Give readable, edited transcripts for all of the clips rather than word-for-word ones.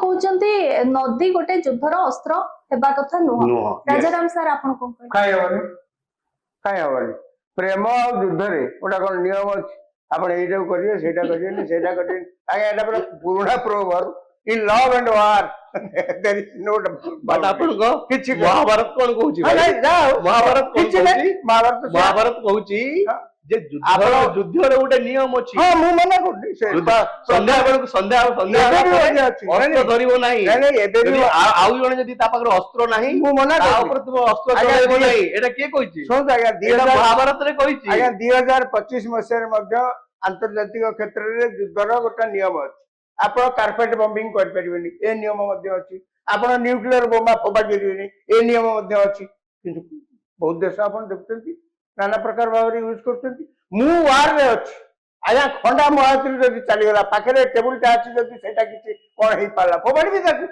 कहउचंती नदी गोटे युद्धर अस्त्र हेबा कथा नुह राजाराम सर आपण कोन काय हबनी प्रेम और युद्ध रे ओटा कोन नियम अछि आपण एटा करियो सेटा करियो सेटा करियो आगे एटा पुराना proverb in love and war there is no but आपण को किछि महाभारत कोन कहूची भाई जाओ महाभारत कोन कहूची महाभारत कहूची जे युद्ध रे गोटे नियम अछि हां मु मना करनी से संध्या अस्त्र धरिबो नाही एबे आउ जणे जदी ता पाखर अस्त्र नाही मु मना ता ऊपर तुम अस्त्र चलाइबो नाही एटा के कहूची सुन आज्ञा एटा महाभारत रे कहूची आज्ञा 2025 मसिया रे मध्ये अंतर्जातिक क्षेत्र रे युद्धर गोटे नियम अछि आपण कार्पेट बम्बिंग कर परिबेनी ए नियम मध्ये अछि आपण न्यूक्लियर बोमा फोबाडी परिबेनी ए नियम मध्ये अछि किंतु बहुत देश आपण देखते नाना प्रकार भाव यूज करते मु वार रे अछि आया खंडा महात्री जदि चली गला पाखरे टेबल टा अछि जदि सेटा किछि कोन हेई पाला फोबाडी भी ताकू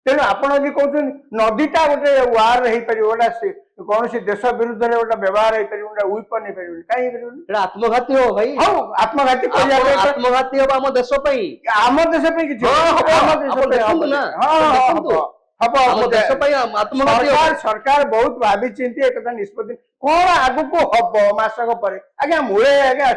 तेनु आपण जदि कहउछन नदीटा गोटे वार रे हेई परिबो ओटा से कौन सी देश विरुद्ध रे ओटा व्यवहार हेई परिबो ओटा वेपन हेई परिबो काई परिबो एटा आत्मघाती हो भाई हां आत्मघाती करिया आत्मघाती हो हम देश पई हम देश पई किछि हम देश पई हम ना हां हम देश पई आत्मघाती सरकार बहुत भाबी चिंती एकता निष्पत्ति कोन आगु को हबो मासक परे आज्ञा मुळे आज्ञा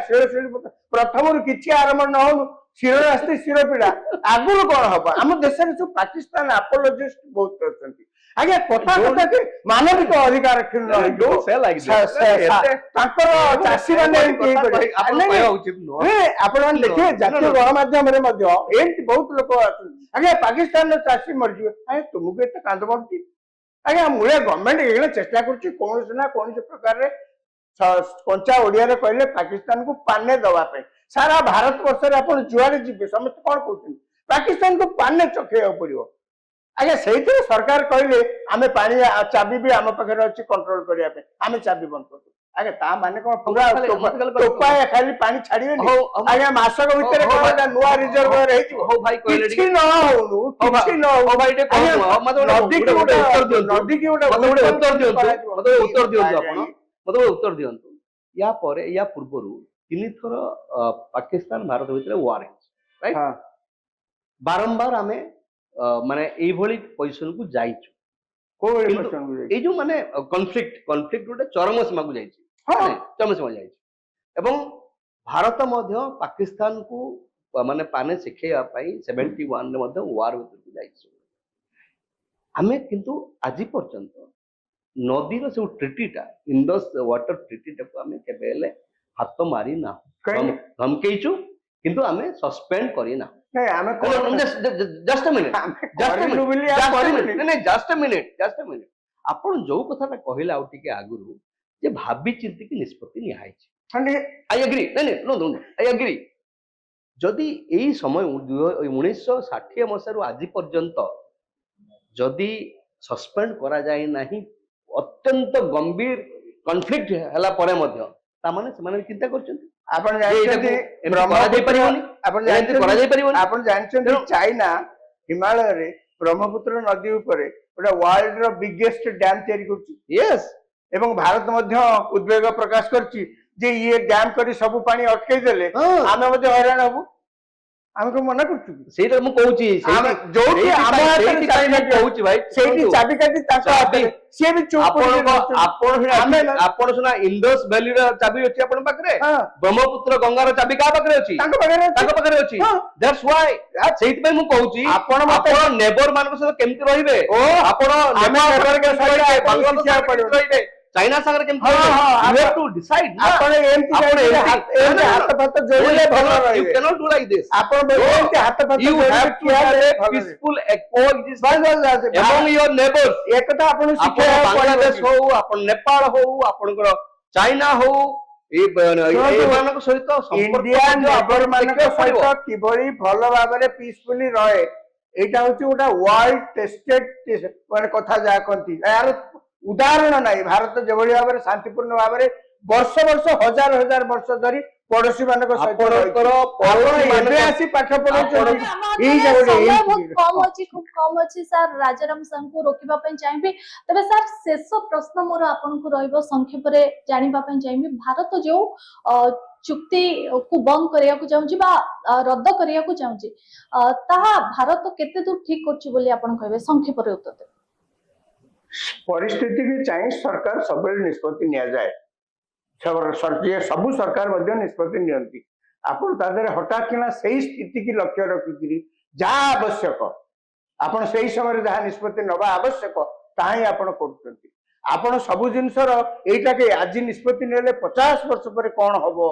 प्रथम किछि आरंभ न हो शिरो रास्ते शिरो पीड़ा आगु कोन हबो हम देश रे पाकिस्तान अपोलोजिस्ट बहुत अछंती आज्ञा कथा कथा के मानविक अधिकार खिन से लाग तांकर चासी माने आपण कहया उचित न ए आपण माने देखिए जातीय गणमाध्यम रे मध्ये एंट बहुत लोक आज्ञा पाकिस्तान रे चासी मर जिवे आए तुमके एते कांद पड़ती आज्ञा मुळे गवर्नमेंट एगले चेष्टा करछि कोन से ना कोन से प्रकार रे पंचा ओडिया रे कहले पाकिस्तान को पाने दवा पे सारा भारत वर्ष रे आपण जुआरे जिबे समस्त कोन कहउछन पाकिस्तान को पाने चखेया पड़ियो आज्ञा सेहिते सरकार कहले आमे पानी चाबी भी आम पाखरे अछि कंट्रोल करिया पे आमे चाबी बंद कर आज्ञा ता माने कोन पूरा टोपाय खाली पानी छाड़िबे नि आज्ञा मासक भीतर कोन नुवा रिजर्वर हेछि हो भाई कहले किछि न होनु किछि न हो भाई टे नदी की उत्तर दियो नदी की उत्तर दियो आपण मतलब उत्तर दियो या परे या पूर्वरु तीन थर पाकिस्तान भारत भीतर वार राइट हां बारंबार आमे माने एई भली पोजीशन को जाइछु को पोजीशन को जाइछु ए जो माने कॉन्फ्लिक्ट गोटे चरम सीमा को जाइछि हां चरम सीमा जाइछि एवं भारत मध्य पाकिस्तान को माने पाने सिखेया पई 71 रे मध्य वार भीतर को जाइछु हमें किंतु आजि पर्यंत नदी रो से ट्रीटीटा इंडस वाटर ट्रीटीटा को हमें केबेले हाथ मारी ना हम केइछु किंतु हमें सस्पेंड करी ना नहीं हमें just a minute just a minute आपण जो कथा कहला आ टिके आगुरु जे भाबी चिंती की निष्पत्ति निया आइछि आई एग्री नहीं नो आई एग्री जदि एई समय 1960 मसरु आज पर्यंत जदि सस्पेंड करा जाय नाही अत्यंत गंभीर कॉन्फ्लिक्ट हला परे मध्य ता माने से माने चिंता करछन आपण जानछन्ती आपण जानछन्ती चाइना हिमालय रे ब्रह्मपुत्र नदी ऊपर ओटा वर्ल्ड रो बिगेस्ट डैम तयारी करछि यस एवं भारत मध्य उद्वेग प्रकाश करछि जे ये डैम करी सब पानी अटकै देले आमे मध्य हैरान हबु आमे को मना करछु सेटा मु कहूची आमे जोटी आमे चाइना कहूची भाई सेठी चाबी काटी ताका हाथे से भी चुप आपण सुना इंडस वैली रा चाबी अछि आपण पाखरे ब्रह्मपुत्र गंगा रा चाबी का पाखरे अछि ताका पाखरे अछि दैट्स व्हाई सेहित पे मु कहूची आपण नेबर मान से केमति रहिबे आपण नेबर के साथ बांग्लादेश रहिबे चाइना सागर केमति रहिबे यू हैव टू डिसाइड आपण एमति हाथ फाथ जोड़ले भलो रहिबे you can not do like this आपण एमति हाथ फाथ you have to have a peaceful coexistence among your neighbours एकता आपण शिखे बांग्लादेश हो आपण नेपाल हो आपनकर चाइना हो ए मानक सहित इंडियन नेबर मानक सहित किबरी भलो भाबरे पीसफुली रहे एटा होची ओटा वर्ल्ड टेस्टेड माने कथा जा कंती यार उदाहरण नहीं भारत जेभली भाव शांतिपूर्ण भाव वर्ष वर्ष हजार हजार वर्ष धरी पड़ोशी मान खूब कम अच्छी सर राजाराम सर को रोकवा चाहिए तबे सर शेष प्रश्न मोर आपन को रहिबो संक्षेप रे जानिबा चाहिए भारत जो चुक्ति को बंद करिया को चाहूची बा रद्द करिया को चाहूची ताहा भारत केते दूर ठीक करची बोली आपण कहबे संक्षेप रे उत्तर देबे। परिस्थिति की चाहिए सरकार सब निष्पत्ति निया जाए सबु सरकार मध्य निष्पत्ति नियंती आपण तादरे हठात किना सही स्थिति की लक्ष्य रखिकरी जहाँ आवश्यक आपण सही समय जहाँ निष्पत्ति नवा आवश्यक ताहा ही आपण करछंती आपण सबु जिनसर एटा के आज निष्पत्ति नेले 50 वर्ष पर कौन हबो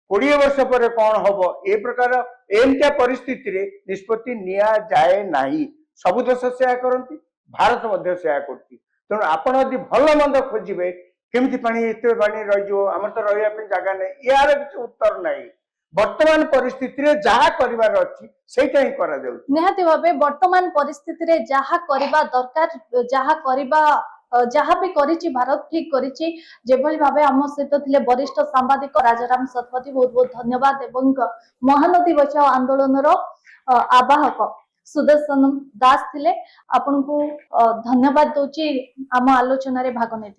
20 वर्ष पर कौन हबो ए प्रकार एमटा परिस्थिति रे निष्पत्ति निया जाए नाही सबु देश सेया करंती भारत मध्य सेया करती तेणु आपण यदि भल मंद खोजे केमती पानी एते पानी रहिजो हमर तो रहिया पे जगह नै यार किछ उत्तर नाही वर्तमान परिस्थिति रे जहा करिवार अछि सेटा ही करा देउ निहाती भाबे वर्तमान परिस्थिति रे जहा करिबा दरकार जहा करिबा जहा भी करिछि भारत ठीक करिछि जेभली भाबे हम सहित थिले वरिष्ठ सांबादिक राजाराम सतपथी बहुत बहुत धन्यवाद एवं महानदी बचाओ आंदोलन रो आवाहक सुदर्शन दास थिले आपन को धन्यवाद दोची आम आलोचना रे भाग नै